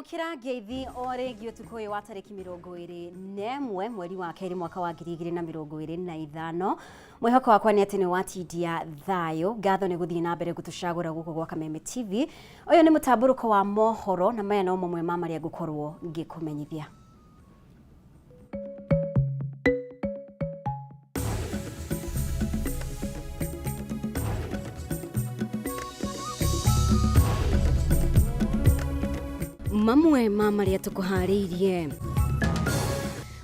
Mukira ngeithi ore giotukoe wa tariki 21 mweri wa keri mwaka wa 2025 mwihoko wakwa ni ati ni watindia thayo ngatho ni guthii na mbere gutucagura guko gwa Kameme TV. Uyu ni mutamburuko wa mohoro na maya no momwe ma maria ngukorwo ngikumenyithia. Mamwe ma maria tukuhariirie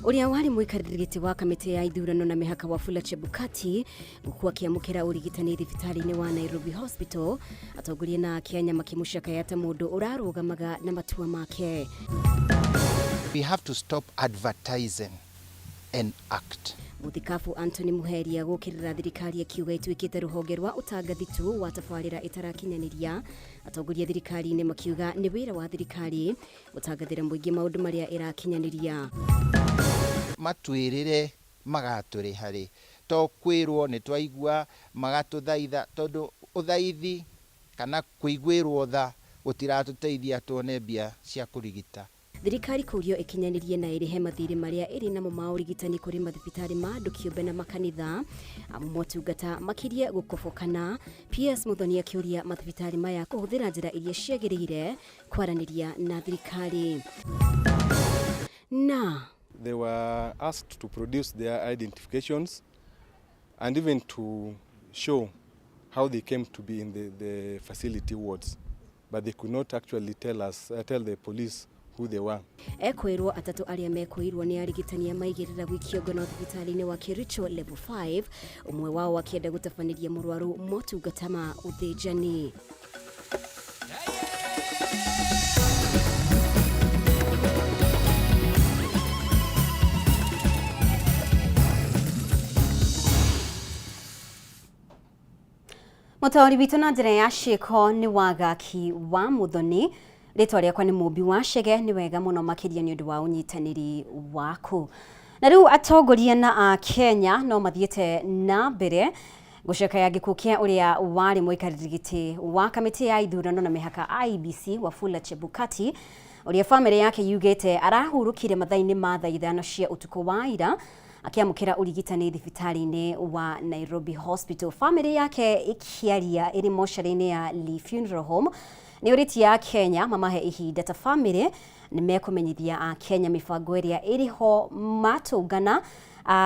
uria wari muikarĩrĩti wa kamĩtĩ ya ithurano na mĩhaka Wafula Chebukati gũkua kĩamũkĩra ũrigitani thibitarĩ-inĩ wa Nairobi Hospital atongoria na Kenya makimucakaya ta mũndũ ũrarũgamaga na matua make. We have to stop advertising and act. Muthikabu Anthony Muheria gũkĩrĩra thirikari akiuga ituĩkĩte rũhonge rwa ũtangathi tu wa tabarĩra itarakinyanĩria. Atongoria thirikari-inĩ makiuga nĩ wĩra wa thirikari gũtangathĩra mũingĩ maũndũ marĩa ĩrakinyanĩria. Matwĩrĩre magatũrĩha rĩ to kwĩrwo nĩ twaigua magatũthaitha tondũ ũthaithi kana kũiguĩrwo tha gũtiratũteithia tuone mbia cia kũrigita. Thirikari kũrio ikinyanĩrie na ĩrĩhe mathirĩ marĩa ĩrĩ namo ma ũrigitani kũrĩ mathibitarĩ ma andũ kĩũmbe na makanitha motungata makĩria gũkobokana. PS Muthoni akĩũria mathibitarĩ maya kũhũthĩra njĩra iria ciagĩrĩire kwaranĩria na thirikari. They were asked to produce their identifications and even to show how they came to be in the facility wards, but they could not actually tell the police who they were. Ekwirwo atatu aria mekuirwo ni arigitania maigirira gwikio ngono thibitarĩ-inĩ wa Kericho level 5 umwe wao akienda gũtabaniria mũrwaru motungata ma ũthĩnjani. Mũtaũri witũ na njĩra ya ciĩko nĩ Wagaki wa Muthoni. Rĩtwa rĩakwa nĩ Mũmbi wa Chege. Nĩ wega mũno makĩria nĩ ũndũ wa ũnyitanĩri waku. Na rĩu atongoria na Kenya no mathiĩte na mbere gũcakaya gĩkuũ kĩa ũrĩa warĩ mũikarĩri wa kamĩtĩ ya ithurano na mĩhaka IEBC Wafula Chebukati, ũrĩa famĩlĩ yake yugĩte arahurũkire mathaa-inĩ ma thaa ithano cia ũtukũ wa ira akiamũkĩra ũrigitani thibitarĩ-inĩ wa Nairobi Hospital. Famĩlĩ yake ikiaria ĩrĩ mocarĩ-inĩ ya Lee Funeral Home nĩ ũrĩti ya Kenya mamahe ihinda ta famĩlĩ nĩ mekũmenyithia Kenya mĩbango ĩrĩa ĩrĩho matũngana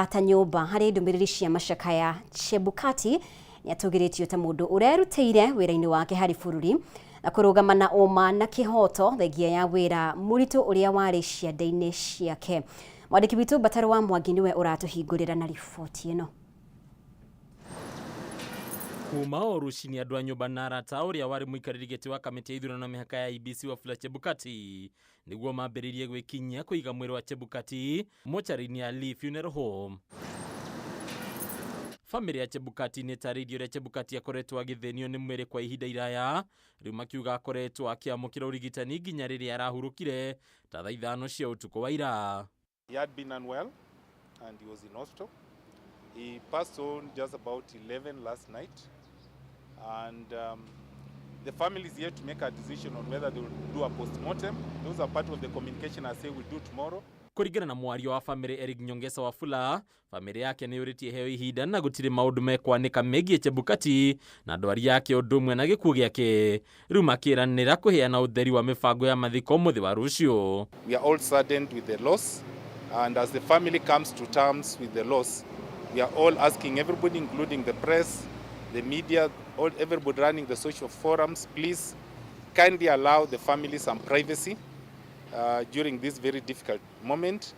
ta nyũmba harĩ ndũmĩrĩri cia macakaya. Chebukati nĩ atũgĩrĩtio ta mũndũ ũrerutĩire wĩra-inĩ wake harĩ bũrũri na kũrũgama na ũma na kĩhoto thengia ya wĩra mũritũ ũrĩa warĩ ciande-inĩ ciake. Mwandĩki witũ Bataro wa Mwangi niwe ũratũhingũrĩra na riboti ĩno. Kuma rucini andũ a nyũmba na arata ũrĩa warĩ mũikarĩri wa kamĩtĩ ya ithurano na mĩhaka ya IEBC Wafula Chebukati nĩguo mambĩrĩrie gwĩkinyia kũiga mwĩrĩ wa Chebukati mocarĩ-inĩ ya Lee Funeral Home. Famĩlĩ ya Chebukati nĩ tarĩirie ũrĩa Chebukati akoretwo agĩthĩnio nĩ mwĩrĩ kwa ihinda iraya, rĩu makiuga akoretwo akĩamũkĩra ũrigitani nginya rĩrĩa arahurũkire ta thaa ithano cia ũtukũ wa ira. He had been unwell and he was in hospital. He passed on just about 11 last night, and the family is yet to make a decision on whether they will do a post-mortem. Those are part of the communication I say we'll do tomorrow. Kũringana na mwario wa famĩlĩ Eric Nyongesa Wafula, famĩlĩ yake nĩ yũrĩtie heo ihinda na gũtirĩ maũndũ mekwanĩka megiĩ Chebukati na ndwari yake ũndũ ũmwe na gĩkuũ gĩake. Rĩu makĩranĩra kũheana ũtheri wa mĩbango ya mathiko mũthĩ wa rũciũ. We are all saddened with the loss, and as the family comes to terms with the loss, we are all asking everybody, including the press, the media, everybody running the social forums, please kindly allow the family some privacy during this very difficult moment.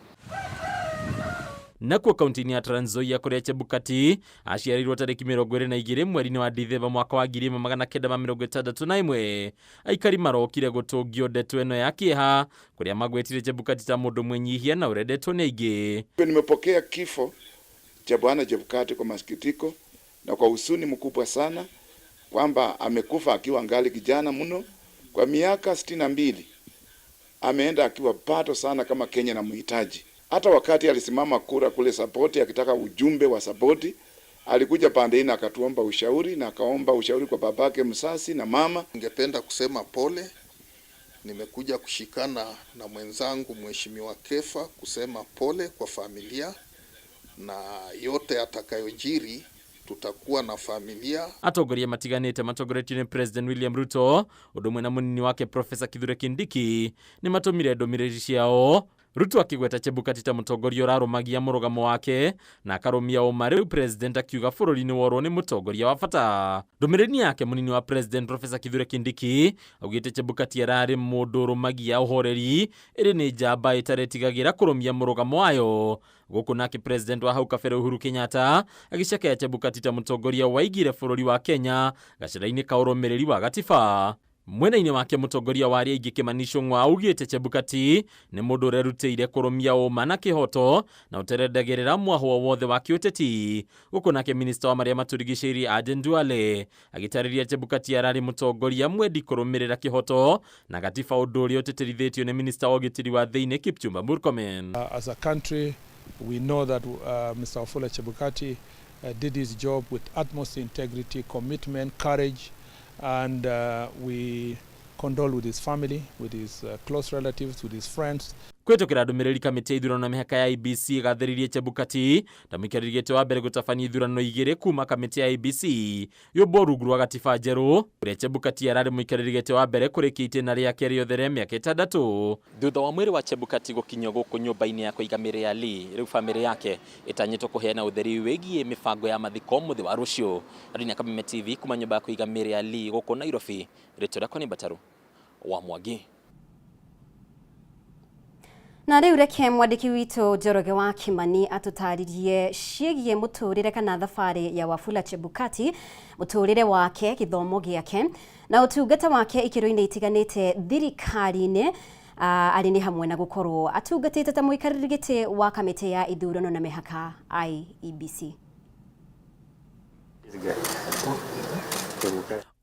Nakuo kaunti-inĩ ya Trans Nzoia kũrĩa Chebukati aciarirwo tarĩki 22 mweri-inĩ wa Dithemba mwaka wa 1961, aikari marokire gũtũngio ndeto ĩno ya kĩeha kũrĩa magwetire Chebukati ta mũndũ mwenyihia na ũrendetwo nĩ aingĩ. Nimepokea kifo cha Bwana Chebukati kwa masikitiko na kwa huzuni mkubwa sana kwamba amekufa akiwa ngali kijana mno. Kwa miaka 62 ameenda akiwa pato sana kama Kenya na muhitaji. Hata wakati alisimama kura kule Saboti akitaka ujumbe wa Saboti, alikuja pande hii na akatuomba ushauri na akaomba ushauri kwa babake msasi na mama. Ningependa kusema pole Nimekuja kushikana na mwenzangu Mheshimiwa Kefa kusema pole kwa familia na yote atakayojiri, tutakuwa na familia. Atongoria matiganite matongoretio ni President William Ruto udumwe na munini wake Professor Kithure Kindiki ni matumire ndomiriri ciao, Ruto akigweta Chebukati ta mutongoria urarumagia murugamo wake na akarumia umari president akiuga bururi ni worwo ni mutongoria wa bata. Ndomiriri yake munini wa President Professor Kithure Kindiki augite Chebukati arari mundu urumagia uhoreri iri ni njamba itaretigagira kurumia murugamo wayo. Guku nake President wa hau kabere Uhuru Kenyatta agicakea Chebukati ta mutongoria waigire bururi wa Kenya gacira-ini ka urumiriri wa gatiba. Mwena-ini wake mutongoria wa aria ingi Kimani Ichung'wa augite Chebukati ni mundu urerutĩire kurumia uma na kihoto na uterendagirira mwaho wothe wa kiuteti. Guku nake minister wa maria maturigicĩirie Aden Duale agitariria Chebukati arari mutongoria mwendi kurumirira kihoto na gatiba undu uria uteterithĩtio ni minister wa ugitiri wa thiini Kipchumba Murkomen. As a country, we know that Mr. Wafula Chebukati did his job with utmost integrity, commitment, courage, and we condole with his family, with his close relatives, with his friends. Kwitukira ndumiriri kamiti ya ithurano na mihaka ya IEBC igathiririe Chebukati ta muikarĩrĩte wa mbere gutabania ithurano igĩrĩ kuma kamiti ya IEBC yumbo rungu rwa gatiba njerũ uria Chebukati arari muikarĩrĩte wa mbere kurikia itĩna rĩake rĩothe rĩa mĩaka 6. Thutha wa mwĩrĩ wa Chebukati gukinyio gũkũ nyũmba-inĩ ya kũiga mĩĩrĩ ya Lee, rĩu famĩlĩ yake ĩtanyĩtwo kũheana ũtheri wĩgiĩ mĩbango ya mathiko mũthĩ wa rũciũ. Arĩna Kameme TV kuma nyũmba ya kũiga mĩĩrĩ ya Lee gũkũ Nairobi, rĩtwa rĩakwa nĩ Bataru wa Mwangi. Na riu reke mwandiki witu Njoroge wa Kimani atutaririe ciĩgiĩ muturire kana thabarĩ ya Wafula Chebukati, muturire wake, gĩthomo gĩake na ũtungata wake ikĩro-inĩ itiganĩte thirikari-inĩ, arĩ nĩ hamwe na gũkorwo atungatĩte ta mũikarĩri gĩtĩ wa kamĩtĩ ya ithurano na mĩhaka IEBC.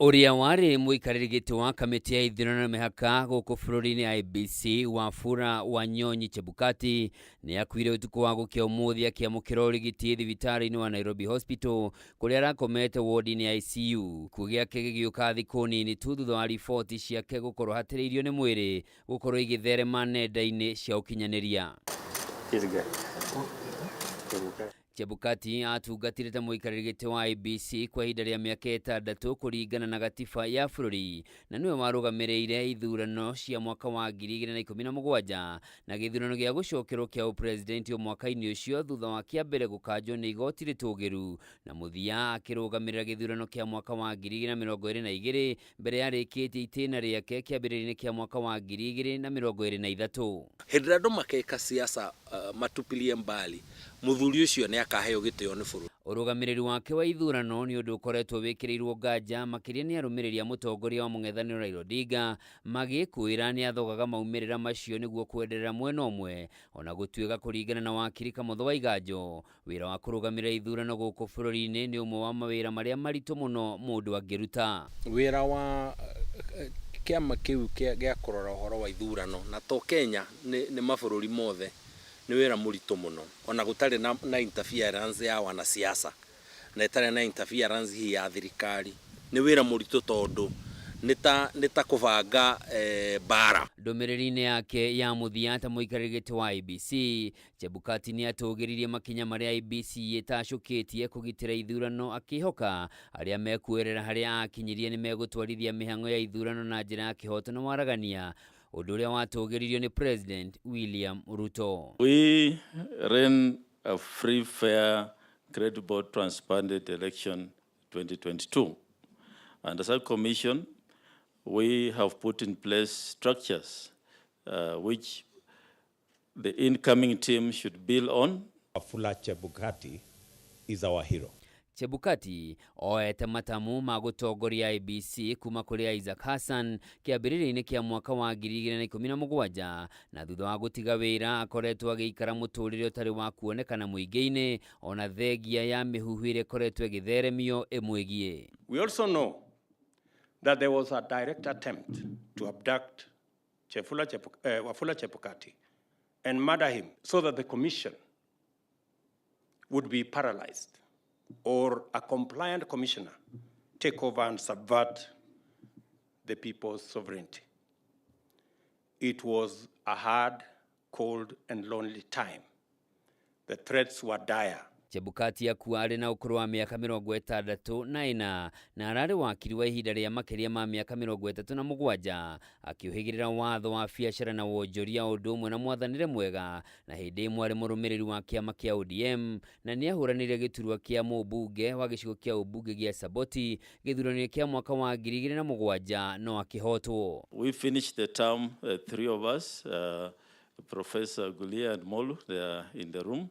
Uria wari muikarĩri gĩtĩ wa kamĩtĩ ya ithurano na mĩhaka gũkũ bũrũri-inĩ IEBC Wafula Wanyonyi Chebukati nĩ akuire ũtukũ wa gũkĩa ũmũthĩ akĩamũkĩra ũrigiti thibitarĩ-inĩ wa Nairobi Hospital kũrĩa arakomete wodi-inĩ ya ICU. Gĩkuũ gĩake gĩgĩũka thikũ nini tu thutha wa riboti ciake gũkorwo hatĩrĩirio nĩ mwĩrĩ gũkorwo igĩtherema nenda-inĩ cia ũkinyanĩria. Chebukati atungatire ta muikarĩri gĩtĩ wa IEBC kwa ihinda rĩa mĩaka 6 kũringana na gatiba ya bũrũri, na nĩwe warũgamĩrĩire ithurano cia mwaka wa 2017 na gĩthurano gĩa gũcokerwo kĩa ũpresidenti mwaka-inĩ ũcio thutha wa kĩambere gũkanjwo nĩ igoti rĩtũgĩru, na mũthia akĩrũgamĩrĩra gĩthurano kĩa mwaka wa 2022 mbere yarĩkĩtie itĩna rĩake kĩambĩrĩria-inĩ kĩa mwaka wa 2023. Hĩndĩ andũ makeka siasa matupilie mbali, muthuri ucio nĩ akaheo gĩtĩo nĩ bũrũri. Ũrũgamĩrĩri wake wa ithurano nĩ ũndũ ũkoretwo wĩkĩrĩirwo nganja, makĩria nĩ arũmĩrĩri a mũtongoria wa mũng'ethanĩro Raila Odinga magĩkwĩra nĩ athogaga maumĩrĩra macio nĩguo kwenderera mwena ũmwe, ona gũtuĩka kũringana na wakiri Kamotho wa Iganjo, wĩra wa kũrũgamĩrĩra ithurano gũkũ bũrũri-inĩ nĩ ũmwe wa mawĩra marĩa maritũ mũno mũndũ angĩruta. Wĩra wa kĩama kĩu gĩa kũrora ũhoro wa ithurano na to Kenya nĩ mabũrũri mothe nĩ wĩra mũritũ mũno, ona gũtarĩ na interference ya wanasiasa na ĩtarĩ na interference ya thirikari. Nĩ wĩra mũritũ tondũ nĩ ta kũbanga bara. Ndũmĩrĩri-inĩ yake ya mũthia ta mũikarĩri gĩtĩ wa IEBC, Chebukati nĩ atũgĩririe makinya marĩa IEBC ĩtacũkĩtie kũgitĩra ithurano, akĩhoka arĩa mekuerera harĩa akinyirie nĩ megũtwarithia mĩhang'o ya ithurano na njĩra ya kĩhoto na waragania, ũndũ ũrĩa watũgĩririo nĩ President William Ruto. We ran a free, fair, credible, transparent election 2022. And as a commission, we have put in place structures which the incoming team should build on. Wafula Chebukati is our hero. Chebukati oete matamu ma gũtongoria IEBC kuma kũrĩ Isaac Hassan kĩambĩrĩria-inĩ kĩa mwaka wa 2017, na thutha wa gũtiga wĩra akoretwo agĩikara mũtũrĩre ũtarĩ wa kuonekana mũingĩ-inĩ, ona thengia ya mĩhuhu ĩrĩa ĩkoretwo ĩgĩtheremio ĩmwĩgiĩ. We also know that there was a direct attempt to abduct Wafula Chebukati and murder him so that the commission would be paralyzed, or a compliant commissioner take over and subvert the people's sovereignty. It was a hard, cold, and lonely time. The threats were dire. Chebukati akuwa arĩ na ũkũrũ wa mĩaka 64 na ararĩ wakiri wa ihinda rĩa makĩria ma mĩaka 37 akĩũhĩgĩrĩra watho wa biacara na wonjoria ũndũ ũmwe na mwathanĩre mwega, na hĩndĩ ĩmwe arĩ mũrũmĩrĩri wa kĩama kĩa ODM na nĩahũranĩire gĩturwa kĩa mũmbunge wa gĩcigo kĩa ũmbunge gĩa Saboti gĩthurano kĩa mwaka wa 2007 no akĩhotwo. We finished the term, three of us, Professor Gulia and Molu, they are in the room.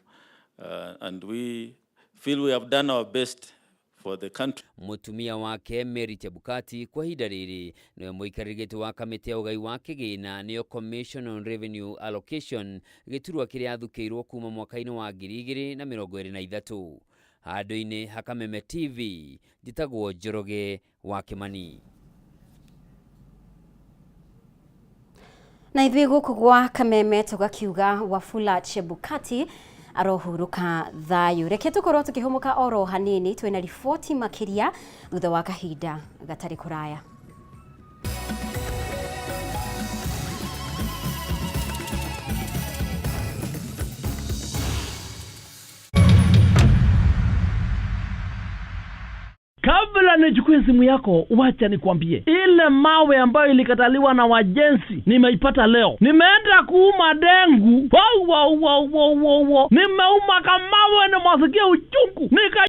And we feel we have done our best for the country. Mutumia wake Mary Chebukati kwa ihinda rĩrĩ niwe mũikarĩri wa kamĩtĩ ya ũgai wa kĩgĩna nĩyo Commission on Revenue Allocation, gĩturwa kĩrĩa athukĩirwo kuma mwaka-inĩ wa 2023. Handũ-inĩ ha Kameme TV, njĩtagwo Njoroge wa Kimani. Na ithuĩ gũkũ gwa Kameme tũgakiuga Wafula Chebukati arohuruka thayu. Reke tukorwo tukihumuka oro hanini twina riboti makiria thutha wa kahinda gatari kuraya. Kabla nichukue simu yako, wacha nikwambie. Ile mawe ambayo ilikataliwa na wajenzi, nimeipata leo. Nimeenda kuuma dengu. Nimeuma kamawe na mwasikia uchungu.